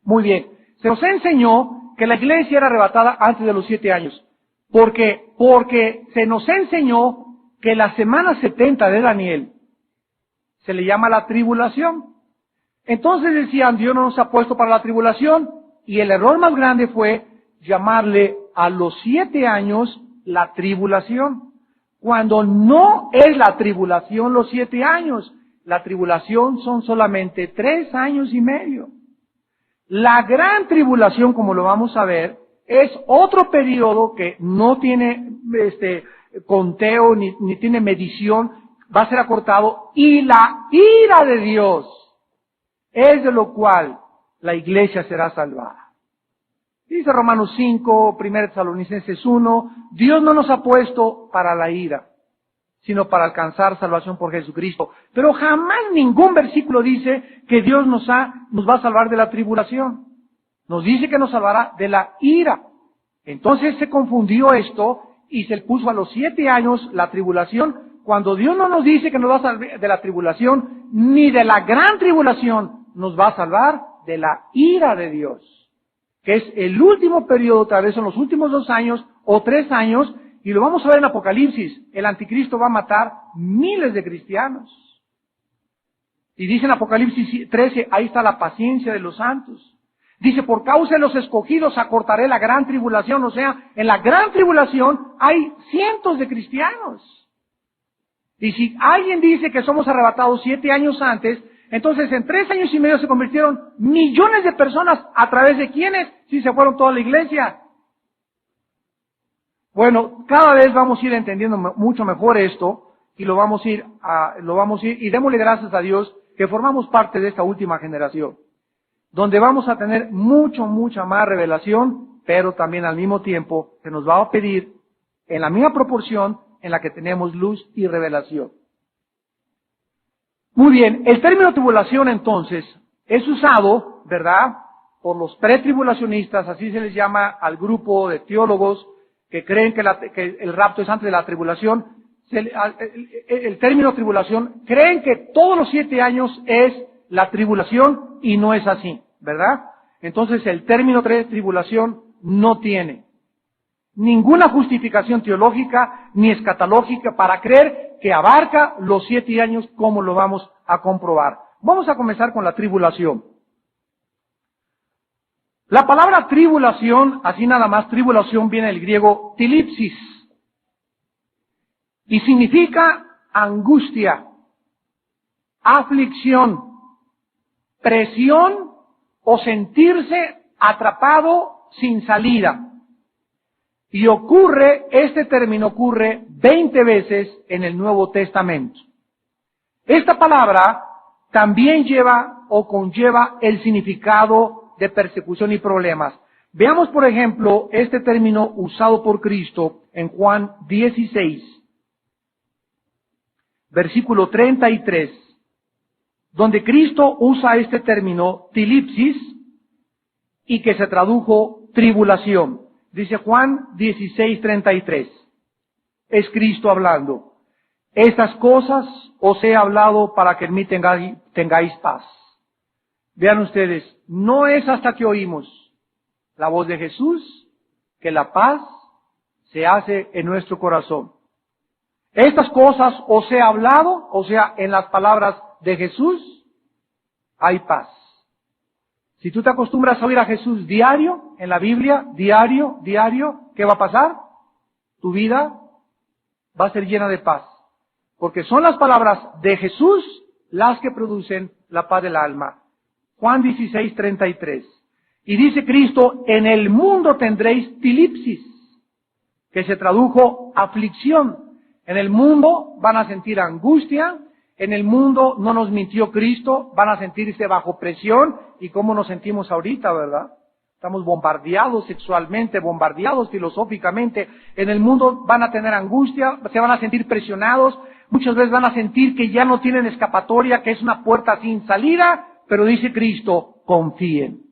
Muy bien, se nos enseñó que la iglesia era arrebatada antes de los 7 años. Porque se nos enseñó que la semana 70 de Daniel se le llama la tribulación. Entonces decían, Dios no nos ha puesto para la tribulación, y el error más grande fue llamarle a los 7 años la tribulación, cuando no es la tribulación los 7 años. La tribulación son solamente 3 años y medio. La gran tribulación, como lo vamos a ver, es otro periodo que no tiene conteo ni tiene medición, va a ser acortado, y la ira de Dios es de lo cual la iglesia será salvada. Dice Romanos 5, 1 Tesalonicenses 1, Dios no nos ha puesto para la ira, sino para alcanzar salvación por Jesucristo. Pero jamás ningún versículo dice que Dios nos va a salvar de la tribulación. Nos dice que nos salvará de la ira. Entonces se confundió esto y se puso a los 7 años la tribulación, cuando Dios no nos dice que nos va a salvar de la tribulación, ni de la gran tribulación, nos va a salvar de la ira de Dios, que es el último periodo, tal vez son los últimos 2 años o 3 años, y lo vamos a ver en Apocalipsis. El anticristo va a matar miles de cristianos. Y dice en Apocalipsis 13, ahí está la paciencia de los santos. Dice, por causa de los escogidos acortaré la gran tribulación. O sea, en la gran tribulación hay cientos de cristianos. Y si alguien dice que somos arrebatados 7 años antes, entonces en 3 años y medio se convirtieron millones de personas. ¿A través de quiénes? Si se fueron toda la iglesia. Bueno, cada vez vamos a ir entendiendo mucho mejor esto, y lo vamos a ir, y démosle gracias a Dios que formamos parte de esta última generación, donde vamos a tener mucha más revelación, pero también al mismo tiempo se nos va a pedir en la misma proporción en la que tenemos luz y revelación. Muy bien, el término tribulación entonces es usado, ¿verdad?, por los pretribulacionistas, así se les llama al grupo de teólogos que creen que el rapto es antes de la tribulación. El término tribulación, creen que todos los 7 años es la tribulación y no es así, ¿verdad? Entonces el término tribulación no tiene ninguna justificación teológica ni escatológica para creer que abarca los 7 años, como lo vamos a comprobar. Vamos a comenzar con la tribulación. La palabra tribulación, así nada más, tribulación viene del griego tilipsis y significa angustia, aflicción, presión o sentirse atrapado sin salida. Y este término ocurre 20 veces en el Nuevo Testamento. Esta palabra también lleva o conlleva el significado de persecución y problemas. Veamos, por ejemplo, este término usado por Cristo en Juan 16, versículo 33, donde Cristo usa este término tilipsis y que se tradujo tribulación. Dice Juan 16:33. Es Cristo hablando. Estas cosas os he hablado para que en mí tengáis paz. Vean ustedes, no es hasta que oímos la voz de Jesús que la paz se hace en nuestro corazón. Estas cosas os he hablado, o sea, en las palabras de Jesús hay paz. Si tú te acostumbras a oír a Jesús diario, en la Biblia, diario, ¿qué va a pasar? Tu vida va a ser llena de paz. Porque son las palabras de Jesús las que producen la paz del alma. Juan 16:33. Y dice Cristo, en el mundo tendréis tilipsis, que se tradujo aflicción. En el mundo van a sentir angustia, en el mundo no nos mintió Cristo, van a sentirse bajo presión, y cómo nos sentimos ahorita, ¿verdad? Estamos bombardeados sexualmente, bombardeados filosóficamente. En el mundo van a tener angustia, se van a sentir presionados, muchas veces van a sentir que ya no tienen escapatoria, que es una puerta sin salida, pero dice Cristo, confíen.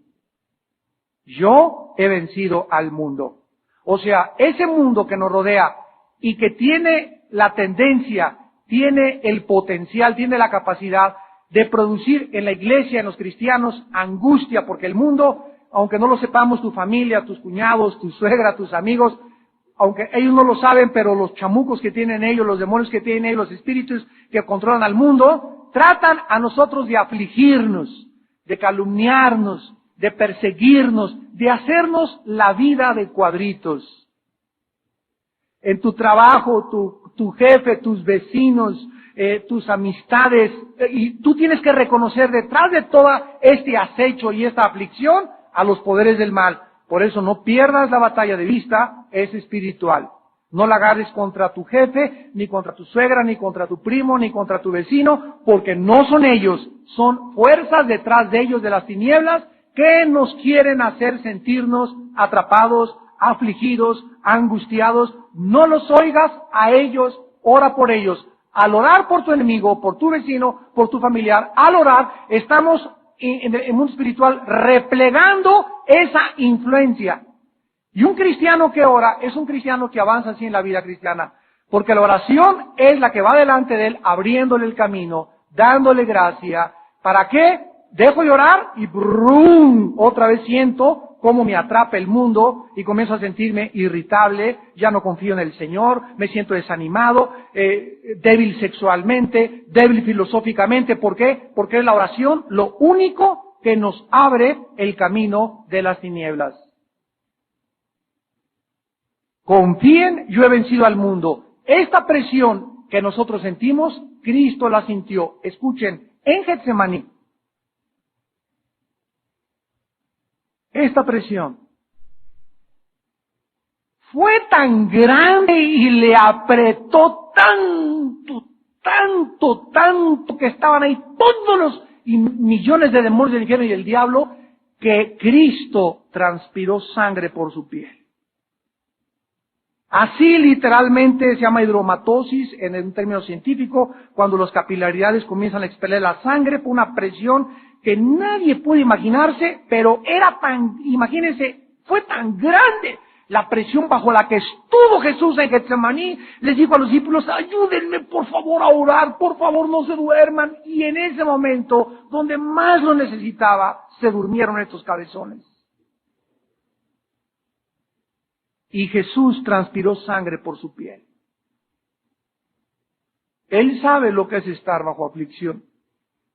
Yo he vencido al mundo. O sea, ese mundo que nos rodea y que tiene la tendencia, tiene el potencial, tiene la capacidad de producir en la iglesia, en los cristianos, angustia, porque el mundo, aunque no lo sepamos, tu familia, tus cuñados, tu suegra, tus amigos, aunque ellos no lo saben, pero los chamucos que tienen ellos, los demonios que tienen ellos, los espíritus que controlan al mundo, tratan a nosotros de afligirnos, de calumniarnos, de perseguirnos, de hacernos la vida de cuadritos. en tu trabajo, tu jefe, tus vecinos, tus amistades, y tú tienes que reconocer detrás de todo este acecho y esta aflicción a los poderes del mal. Por eso no pierdas la batalla de vista, es espiritual. No la agarres contra tu jefe, ni contra tu suegra, ni contra tu primo, ni contra tu vecino, porque no son ellos, son fuerzas detrás de ellos de las tinieblas que nos quieren hacer sentirnos atrapados, afligidos, angustiados. No los oigas a ellos, ora por ellos. Al orar por tu enemigo, por tu vecino, por tu familiar, al orar, estamos en el mundo espiritual replegando esa influencia. Y un cristiano que ora es un cristiano que avanza así en la vida cristiana, porque la oración es la que va delante de él, abriéndole el camino, dándole gracia. ¿Para qué? Dejo de orar y ¡brum! Otra vez siento cómo me atrapa el mundo y comienzo a sentirme irritable, ya no confío en el Señor, me siento desanimado, débil sexualmente, débil filosóficamente. ¿Por qué? Porque es la oración lo único que nos abre el camino de las tinieblas. Confíen, yo he vencido al mundo. Esta presión que nosotros sentimos, Cristo la sintió. Escuchen, en Getsemaní, esta presión fue tan grande y le apretó tanto que estaban ahí todos los millones de demonios del infierno y del diablo, que Cristo transpiró sangre por su piel. Así literalmente se llama hidromatosis en un término científico, cuando las capilaridades comienzan a expeler la sangre por una presión que nadie puede imaginarse, pero era imagínense, fue tan grande la presión bajo la que estuvo Jesús en Getsemaní. Les dijo a los discípulos, ayúdenme por favor a orar, por favor no se duerman. Y en ese momento, donde más lo necesitaba, se durmieron estos cabezones. Y Jesús transpiró sangre por su piel. Él sabe lo que es estar bajo aflicción.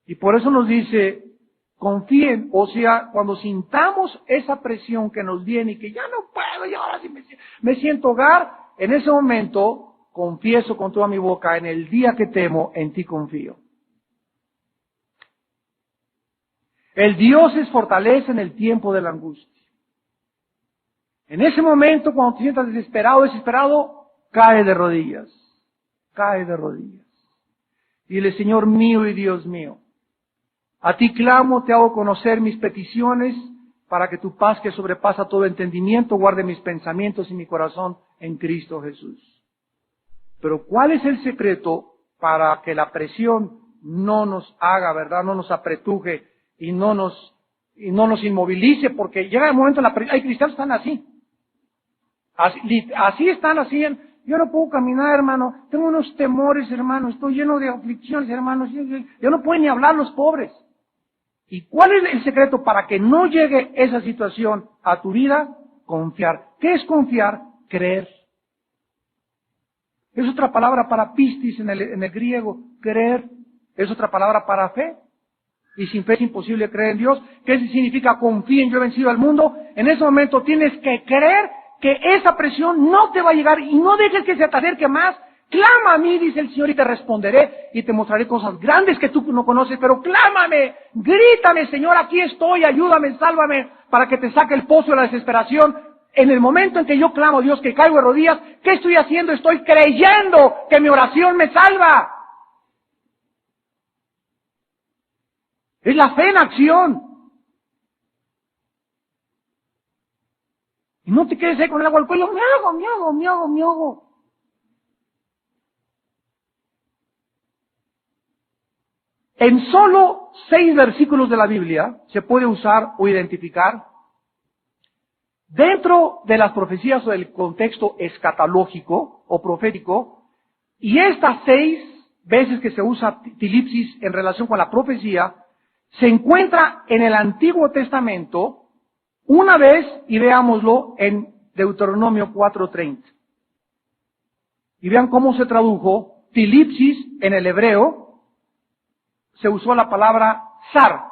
Y por eso nos dice, confíen, o sea, cuando sintamos esa presión que nos viene y que ya no puedo, y ahora sí me siento hogar, en ese momento confieso con toda mi boca, en el día que temo, en ti confío. El Dios es fortaleza en el tiempo de la angustia. En ese momento, cuando te sientas desesperado, cae de rodillas. Cae de rodillas. Dile, Señor mío y Dios mío, a ti clamo, te hago conocer mis peticiones, para que tu paz que sobrepasa todo entendimiento guarde mis pensamientos y mi corazón en Cristo Jesús. Pero ¿cuál es el secreto para que la presión no nos haga, verdad, no nos apretuje y no nos inmovilice? Porque llega el momento en la presión, hay cristianos que están así. Así están, así. Yo no puedo caminar, hermano. Tengo unos temores, hermano. Estoy lleno de aflicciones, hermano. Yo no puedo ni hablar los pobres. ¿Y cuál es el secreto para que no llegue esa situación a tu vida? Confiar. ¿Qué es confiar? Creer. Es otra palabra para pistis en el griego. Creer. Es otra palabra para fe. Y sin fe es imposible creer en Dios. ¿Qué significa confíen, yo he vencido al mundo? En ese momento tienes que creer que esa presión no te va a llegar y no dejes que se te acerque más. Clama a mí, dice el Señor, y te responderé y te mostraré cosas grandes que tú no conoces, pero clámame, grítame, Señor, aquí estoy, ayúdame, sálvame, para que te saque el pozo de la desesperación. En el momento en que yo clamo a Dios, que caigo de rodillas, ¿qué estoy haciendo? Estoy creyendo que mi oración me salva. Es la fe en acción. Y no te quedes ahí con el agua al cuello, me hago. En solo 6 versículos de la Biblia se puede usar o identificar, dentro de las profecías o del contexto escatológico o profético, y estas 6 veces que se usa tilipsis en relación con la profecía, se encuentra en el Antiguo Testamento una vez, y veámoslo en Deuteronomio 4:30. Y vean cómo se tradujo tilipsis en el hebreo. Se usó la palabra zar,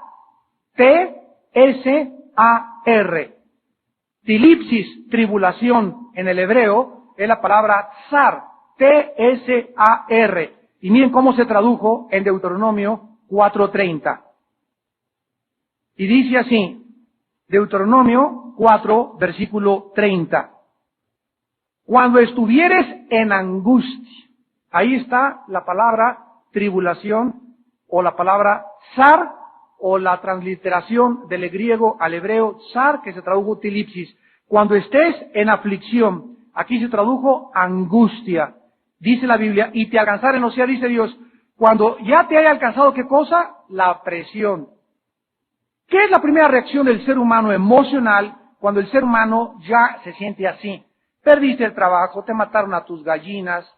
T-S-A-R. Tilipsis, tribulación en el hebreo, es la palabra tsar, T-S-A-R. Y miren cómo se tradujo en Deuteronomio 4:30. Y dice así, Deuteronomio 4, versículo 30. Cuando estuvieres en angustia, ahí está la palabra tribulación, o la palabra tsar, o la transliteración del griego al hebreo tsar, que se tradujo tilipsis. Cuando estés en aflicción, aquí se tradujo angustia, dice la Biblia, y te alcanzaren, o sea, dice Dios, cuando ya te haya alcanzado, ¿qué cosa? La presión. ¿Qué es la primera reacción del ser humano emocional cuando el ser humano ya se siente así? Perdiste el trabajo, te mataron a tus gallinas,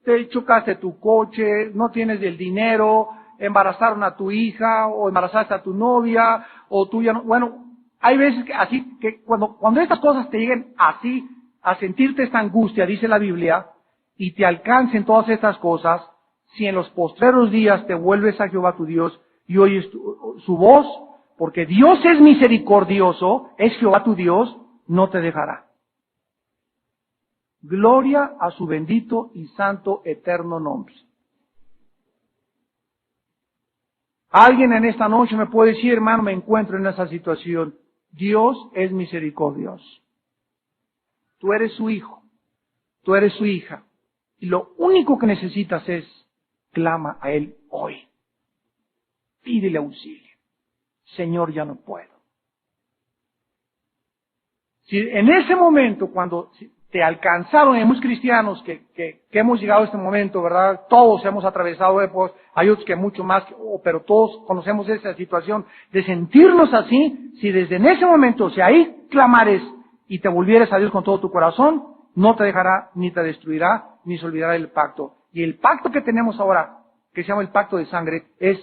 te chocaste tu coche, no tienes el dinero, embarazaron a tu hija, o embarazaste a tu novia, o tú ya no, bueno, hay veces que así, que cuando estas cosas te lleguen así, a sentirte esta angustia, dice la Biblia, y te alcancen todas estas cosas, si en los postreros días te vuelves a Jehová tu Dios y oyes su voz, porque Dios es misericordioso, es Jehová tu Dios, no te dejará. Gloria a su bendito y santo eterno nombre. Alguien en esta noche me puede decir, hermano, me encuentro en esa situación. Dios es misericordioso. Tú eres su hijo, tú eres su hija. Y lo único que necesitas es, clama a Él hoy. Pídele auxilio. Señor, ya no puedo. Si en ese momento, cuando te alcanzaron, hemos cristianos que hemos llegado a este momento, ¿verdad? Todos hemos atravesado épocas, hay otros que mucho más, pero todos conocemos esa situación de sentirnos así. Si desde en ese momento, si ahí clamares y te volvieres a Dios con todo tu corazón, no te dejará, ni te destruirá, ni se olvidará del pacto. Y el pacto que tenemos ahora, que se llama el pacto de sangre, es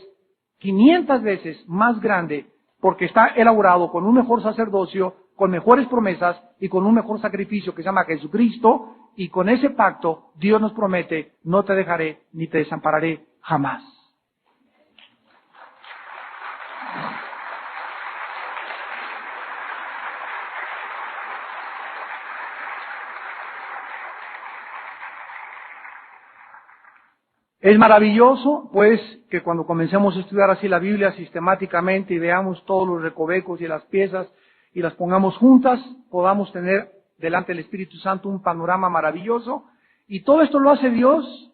500 veces más grande, porque está elaborado con un mejor sacerdocio, con mejores promesas y con un mejor sacrificio que se llama Jesucristo, y con ese pacto Dios nos promete, no te dejaré ni te desampararé jamás. Es maravilloso, pues, que cuando comencemos a estudiar así la Biblia sistemáticamente y veamos todos los recovecos y las piezas y las pongamos juntas, podamos tener delante del Espíritu Santo un panorama maravilloso. Y todo esto lo hace Dios,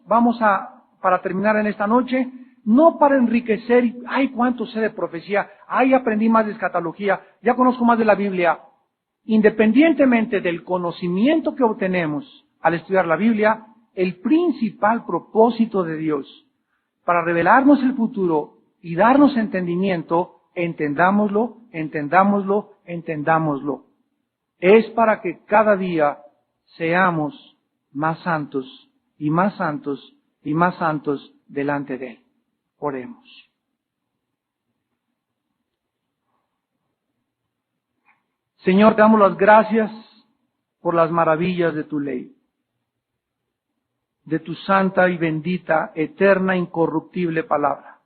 para terminar en esta noche, no para enriquecer, ay, cuánto sé de profecía, ay, aprendí más de escatología, ya conozco más de la Biblia. Independientemente del conocimiento que obtenemos al estudiar la Biblia, el principal propósito de Dios para revelarnos el futuro y darnos entendimiento, entendámoslo, es para que cada día seamos más santos y más santos y más santos delante de Él. Oremos. Señor, te damos las gracias por las maravillas de tu ley, de tu santa y bendita, eterna, incorruptible palabra.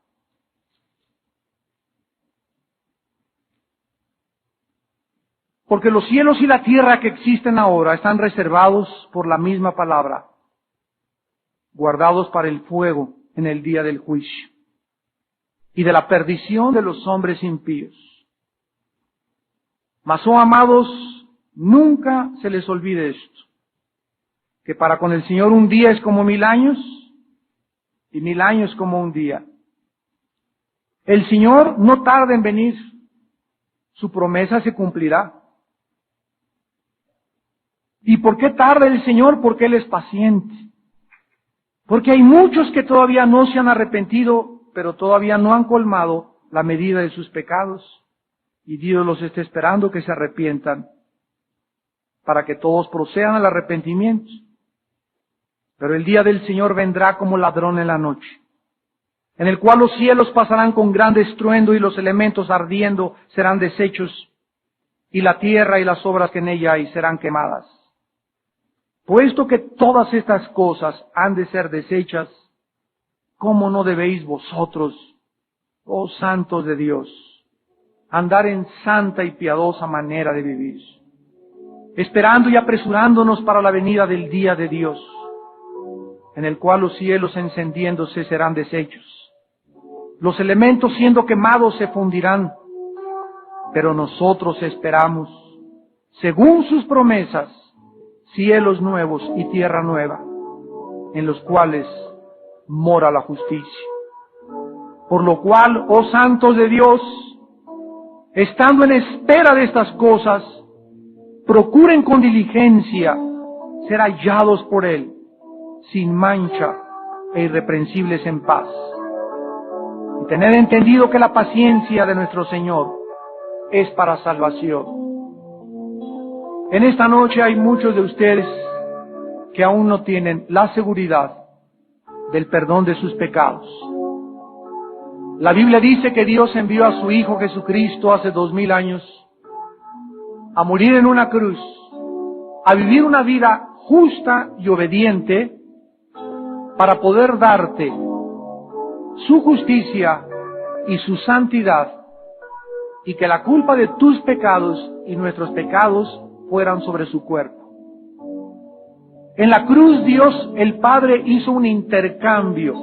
Porque los cielos y la tierra que existen ahora están reservados por la misma palabra, guardados para el fuego en el día del juicio y de la perdición de los hombres impíos. Mas, oh amados, nunca se les olvide esto, que para con el Señor un día es como 1000 años, y 1000 años como un día. El Señor no tarda en venir, su promesa se cumplirá. ¿Y por qué tarda el Señor? Porque Él es paciente. Porque hay muchos que todavía no se han arrepentido, pero todavía no han colmado la medida de sus pecados, y Dios los está esperando que se arrepientan, para que todos procedan al arrepentimiento. Pero el día del Señor vendrá como ladrón en la noche, en el cual los cielos pasarán con gran estruendo y los elementos ardiendo serán deshechos, y la tierra y las obras que en ella hay serán quemadas. Puesto que todas estas cosas han de ser deshechas, ¿cómo no debéis vosotros, oh santos de Dios, andar en santa y piadosa manera de vivir? esperando y apresurándonos para la venida del día de Dios, en el cual los cielos encendiéndose serán deshechos, los elementos siendo quemados se fundirán, pero nosotros esperamos, según sus promesas, cielos nuevos y tierra nueva, en los cuales mora la justicia. Por lo cual, oh santos de Dios, estando en espera de estas cosas, procuren con diligencia ser hallados por Él, sin mancha e irreprensibles en paz. Y tener entendido que la paciencia de nuestro Señor es para salvación. En esta noche hay muchos de ustedes que aún no tienen la seguridad del perdón de sus pecados. La Biblia dice que Dios envió a su Hijo Jesucristo hace 2000 años a morir en una cruz, a vivir una vida justa y obediente para poder darte su justicia y su santidad, y que la culpa de tus pecados y nuestros pecados fueran sobre su cuerpo. En la cruz Dios el Padre hizo un intercambio,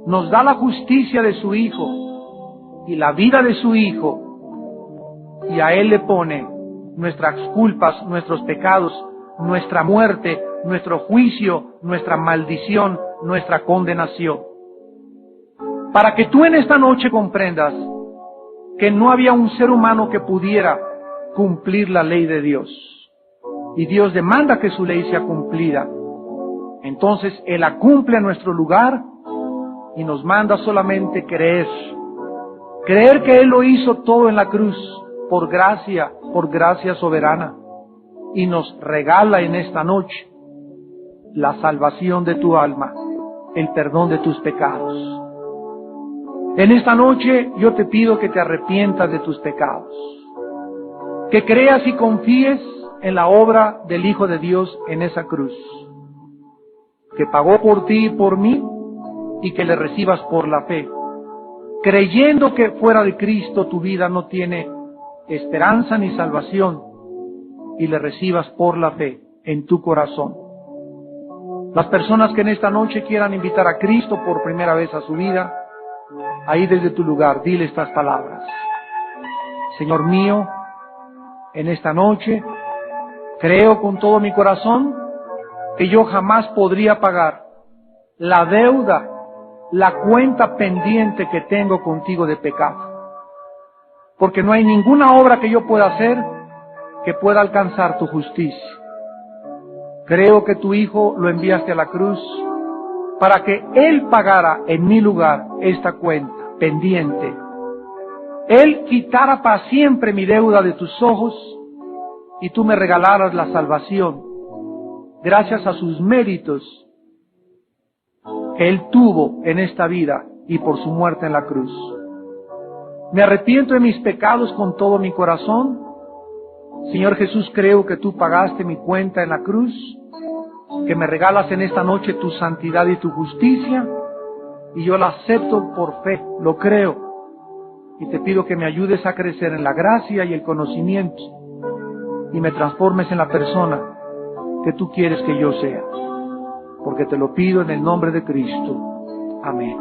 nos da la justicia de su Hijo y la vida de su Hijo, y a Él le pone nuestras culpas, nuestros pecados, nuestra muerte, nuestro juicio, nuestra maldición, nuestra condenación. Para que tú en esta noche comprendas que no había un ser humano que pudiera cumplir la ley de Dios. Y Dios demanda que su ley sea cumplida. Entonces Él la cumple a nuestro lugar y nos manda solamente creer. Creer que Él lo hizo todo en la cruz, por gracia soberana. Y nos regala en esta noche la salvación de tu alma, el perdón de tus pecados. En esta noche yo te pido que te arrepientas de tus pecados, que creas y confíes en la obra del Hijo de Dios en esa cruz, que pagó por ti y por mí, y que le recibas por la fe, creyendo que fuera de Cristo tu vida no tiene esperanza ni salvación, y le recibas por la fe en tu corazón. Las personas que en esta noche quieran invitar a Cristo por primera vez a su vida, ahí desde tu lugar, dile estas palabras: Señor mío, en esta noche creo con todo mi corazón que yo jamás podría pagar la deuda, la cuenta pendiente que tengo contigo de pecado, porque no hay ninguna obra que yo pueda hacer que pueda alcanzar tu justicia. Creo que tu Hijo lo enviaste a la cruz para que Él pagara en mi lugar esta cuenta pendiente. Él quitara para siempre mi deuda de tus ojos y tú me regalaras la salvación gracias a sus méritos que Él tuvo en esta vida y por su muerte en la cruz. Me arrepiento de mis pecados con todo mi corazón. Señor Jesús, creo que tú pagaste mi cuenta en la cruz, que me regalas en esta noche tu santidad y tu justicia, y yo la acepto por fe, lo creo, y te pido que me ayudes a crecer en la gracia y el conocimiento, y me transformes en la persona que tú quieres que yo sea, porque te lo pido en el nombre de Cristo. Amén.